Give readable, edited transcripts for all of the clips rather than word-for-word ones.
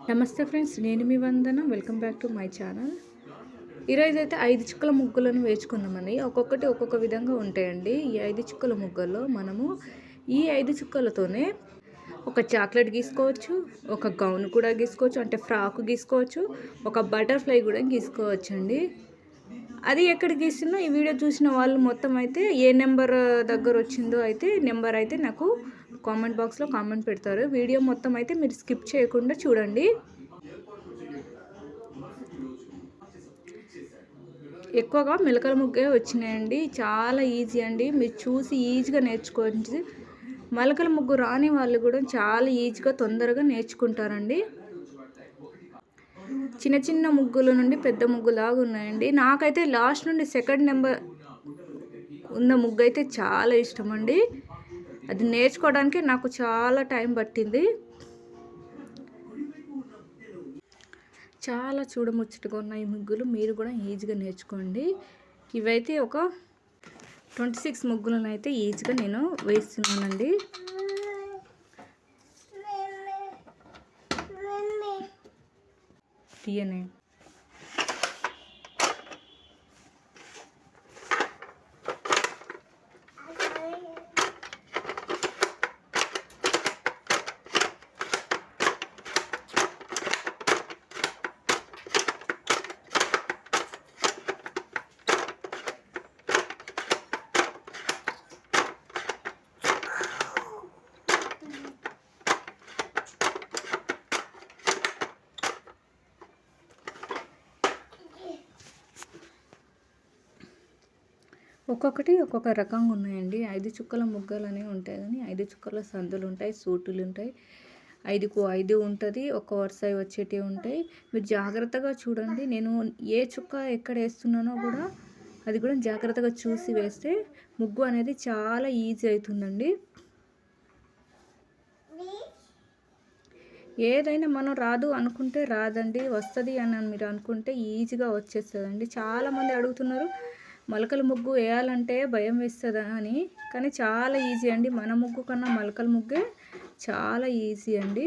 నమస్తే ఫ్రెండ్స్, నేను మీ Vandana. Welcome back to my channel. ఈరోజు అయితే 5 చుక్కల ముగ్గులను వేసుకుందామని. ఒక్కొక్కటి ఒక్కొక్క విధంగా ఉంటాయండి. ఈ 5 చుక్కల ముగ్గుల్లో మనము ఈ 5 చుక్కలతోనే ఒక చాక్లెట్ గీసుకోవచ్చు, ఒక గౌన్ కూడా గీసుకోవచ్చు, అంటే ఫ్రాక్ గీసుకోవచ్చు, ఒక బటర్ఫ్లై కూడా గీసుకోవచ్చు అండి. అది ఎక్కడ గీస్తున్నా ఈ వీడియో చూసిన వాళ్ళు మొత్తం అయితే ఏ నెంబర్ దగ్గర వచ్చిందో అయితే నెంబర్ అయితే నాకు కామెంట్ బాక్స్లో కామెంట్ పెడతారు. వీడియో మొత్తం అయితే మీరు స్కిప్ చేయకుండా చూడండి. ఎక్కువగా మెలకల ముగ్గే వచ్చినాయండి. చాలా ఈజీ అండి, మీరు చూసి ఈజీగా నేర్చుకోవచ్చు. మెలకల ముగ్గు రాని వాళ్ళు కూడా చాలా ఈజీగా తొందరగా నేర్చుకుంటారండి. చిన్న చిన్న ముగ్గుల నుండి పెద్ద ముగ్గులాగా ఉన్నాయండి. నాకైతే లాస్ట్ నుండి సెకండ్ నెంబర్ ఉన్న ముగ్గు అయితే చాలా ఇష్టం అండి. అది నేర్చుకోవడానికి నాకు చాలా టైం పట్టింది. చాలా చూడముచ్చటగా ఉన్నాయి ముగ్గులు. మీరు కూడా ఈజీగా నేర్చుకోండి. ఇవైతే ఒక 26 ముగ్గులను అయితే ఈజీగా నేను వేస్తున్నానండి. తీయనే ఒక్కొక్కటి ఒక్కొక్క రకంగా ఉన్నాయండి. 5 చుక్కల ముగ్గలు అనేవి ఉంటాయి, కానీ 5 చుక్కల సందులు ఉంటాయి, సూటులు ఉంటాయి. 5కు 5 ఉంటుంది, ఒక వరుస వచ్చేటివి ఉంటాయి. మీరు జాగ్రత్తగా చూడండి. నేను ఏ చుక్క ఎక్కడ వేస్తున్నానో కూడా అది కూడా జాగ్రత్తగా చూసి వేస్తే ముగ్గు అనేది చాలా ఈజీ అవుతుందండి. ఏదైనా మనం రాదు అనుకుంటే రాదండి, వస్తుంది అని మీరు అనుకుంటే ఈజీగా వచ్చేస్తుందండి. చాలామంది అడుగుతున్నారు మొలకల ముగ్గు వేయాలంటే భయం వేస్తుందా అని, కానీ చాలా ఈజీ అండి. మన ముగ్గు కన్నా మొలకల ముగ్గే చాలా ఈజీ అండి.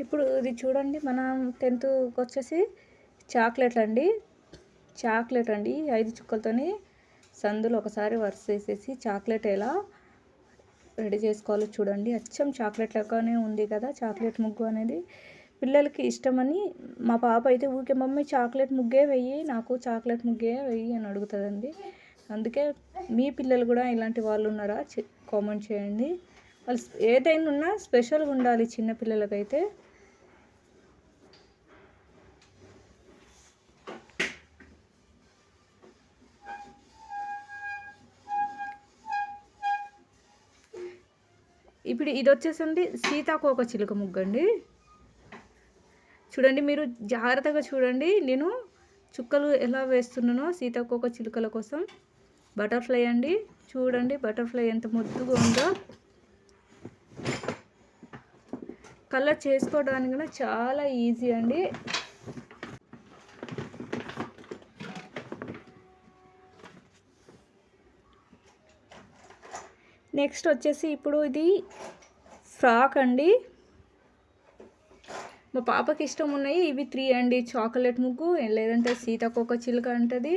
ఇప్పుడు ఇది చూడండి, మన 10th వచ్చేసి చాక్లెట్ అండి. 5 చుక్కలతోని సందులు ఒకసారి వరుస వేసేసి చాక్లెట్ ఎలా రెడీ చేసుకోవాలో చూడండి. అచ్చం చాక్లెట్ లెక్కనే ఉంది కదా చాక్లెట్ ముగ్గు అనేది. పిల్లలకి ఇష్టమని మా పాప అయితే ఊరికే మమ్మీ చాక్లెట్ ముగ్గే వెయ్యి, నాకు చాక్లెట్ ముగ్గే వెయ్యి అని అడుగుతుందండి. అందుకే మీ పిల్లలు కూడా ఇలాంటి వాళ్ళు ఉన్నారా కామెంట్ చేయండి. వాళ్ళు ఏదైనా ఉన్నా స్పెషల్గా ఉండాలి చిన్నపిల్లలకైతే. ఇప్పుడు ఇది వచ్చేసండి సీతాకోక చిలుక ముగ్గు అండి. చూడండి, మీరు జాగ్రత్తగా చూడండి. నేను చుక్కలు ఎలా వేస్తున్నానో సీతాకోక చిలుకల కోసం. బటర్ఫ్లై అండి. చూడండి బటర్ఫ్లై ఎంత ముద్దుగా ఉందో. కలర్ చేసుకోవడానికి కూడా చాలా ఈజీ అండి. నెక్స్ట్ వచ్చేసి ఇప్పుడు ఇది ఫ్రాక్ అండి. మా పాపకి ఇష్టం ఉన్నాయి. ఇవి 3 అండి. చాక్లెట్ ముగ్గు, లేదంటే సీతాకోక చిలుక అంటది.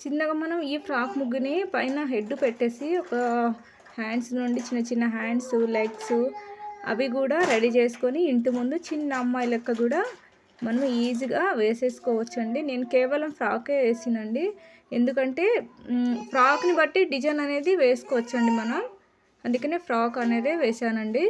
చిన్నగా మనం ఈ ఫ్రాక్ ముగ్గుని పైన హెడ్ పెట్టేసి ఒక హ్యాండ్స్ నుండి చిన్న చిన్న హ్యాండ్స్, లెగ్స్ అవి కూడా రెడీ చేసుకొని ఇంటి ముందు చిన్న అమ్మాయి లెక్క కూడా మనం ఈజీగా వేసేసుకోవచ్చండి. నేను కేవలం ఫ్రాకే వేసినండి. ఎందుకంటే ఫ్రాక్ని బట్టి డిజైన్ అనేది వేసుకోవచ్చండి మనం. అందుకనే ఫ్రాక్ అనేది వేసానండి.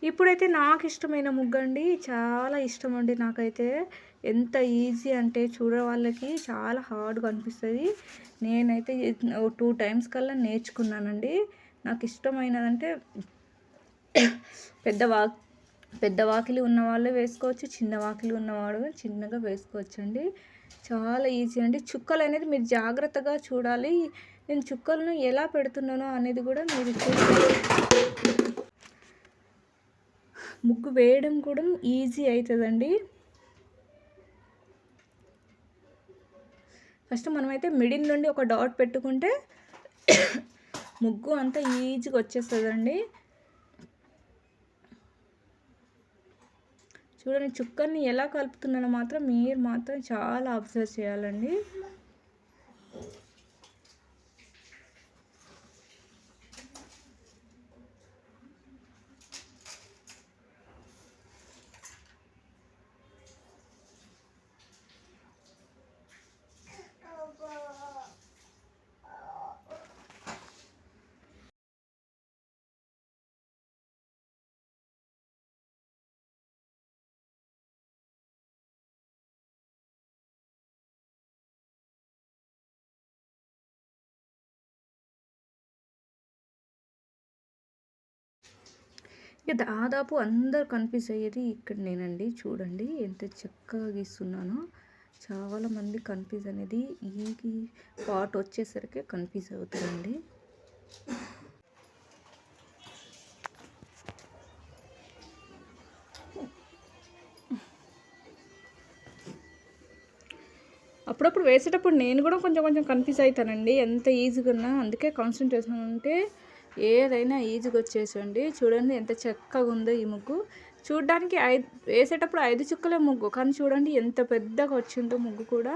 ఇప్పుడైతే నాకు ఇష్టమైన ముగ్గండి, చాలా ఇష్టం అండి నాకైతే. ఎంత ఈజీ అంటే వాళ్ళకి చాలా హార్డ్గా అనిపిస్తుంది. నేనైతే 2 టైమ్స్ కల్లా నేర్చుకున్నానండి. నాకు ఇష్టమైనదంటే పెద్ద వా పెద్ద వాకిలి ఉన్నవాళ్ళు వేసుకోవచ్చు, చిన్న వాకిలి ఉన్నవాడు చిన్నగా వేసుకోవచ్చండి. చాలా ఈజీ అండి. చుక్కలు అనేది మీరు జాగ్రత్తగా చూడాలి. నేను చుక్కలను ఎలా పెడుతున్నానో అనేది కూడా మీరు చూడాలి. ముగ్గు వేయడం కూడా ఈజీ అవుతుందండి. ఫస్ట్ మనమైతే మిడిల్ నుండి ఒక డాట్ పెట్టుకుంటే ముగ్గు అంతా ఈజీగా వచ్చేస్తుందండి. చూడండి, చుక్కల్ని ఎలా కలుపుతున్నానో మీరు మాత్రం చాలా అబ్జర్వ్ చేయాలండి. ఇక దాదాపు అందరు కన్ఫ్యూజ్ అయ్యేది ఇక్కడ నేనండి. చూడండి ఎంత చక్కగా గీస్తున్నానో. చాలామంది కన్ఫ్యూజ్ అనేది ఈ పార్ట్ వచ్చేసరికి కన్ఫ్యూజ్ అవుతుందండి. అప్పుడప్పుడు వేసేటప్పుడు నేను కూడా కొంచెం కన్ఫ్యూజ్ అవుతానండి, ఎంత ఈజీగా ఉన్నా. అందుకే కాన్సన్ట్రేషన్ ఉంటే ఏదైనా ఈజీగా వచ్చేసండి. చూడండి ఎంత చక్కగా ఉందో ఈ ముగ్గు. చూడడానికి వేసేటప్పుడు 5 చుక్కలే ముగ్గు, కానీ చూడండి ఎంత పెద్దగా వచ్చిందో ముగ్గు కూడా.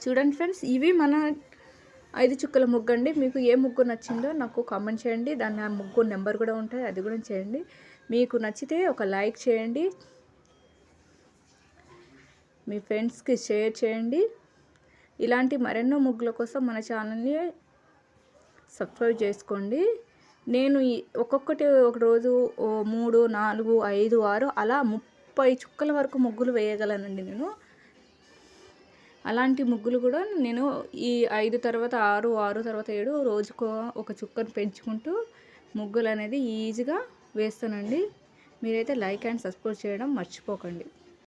చూడండి ఫ్రెండ్స్, ఇవి మన 5 చుక్కల ముగ్గు అండి. మీకు ఏ ముగ్గు నచ్చిందో నాకు కామెంట్ చేయండి. దాని ఆ ముగ్గు నెంబర్ కూడా ఉంటుంది, అది కూడా చేయండి. మీకు నచ్చితే ఒక లైక్ చేయండి, మీ ఫ్రెండ్స్కి షేర్ చేయండి. ఇలాంటి మరెన్నో ముగ్గుల కోసం మన ఛానల్ని సబ్స్క్రైబ్ చేసుకోండి. నేను ఒక్కొక్కటి ఒక రోజు 3, 4, 5, 6 అలా 30 చుక్కల వరకు ముగ్గులు వేయగలనండి నేను. అలాంటి ముగ్గులు కూడా నేను ఈ 5 తర్వాత 6, 6 తర్వాత 7 రోజుకో ఒక చుక్కను పెంచుకుంటూ ముగ్గులు అనేది ఈజీగా వేస్తానండి. మీరైతే లైక్ అండ్ సబ్స్క్రైబ్ చేయడం మర్చిపోకండి.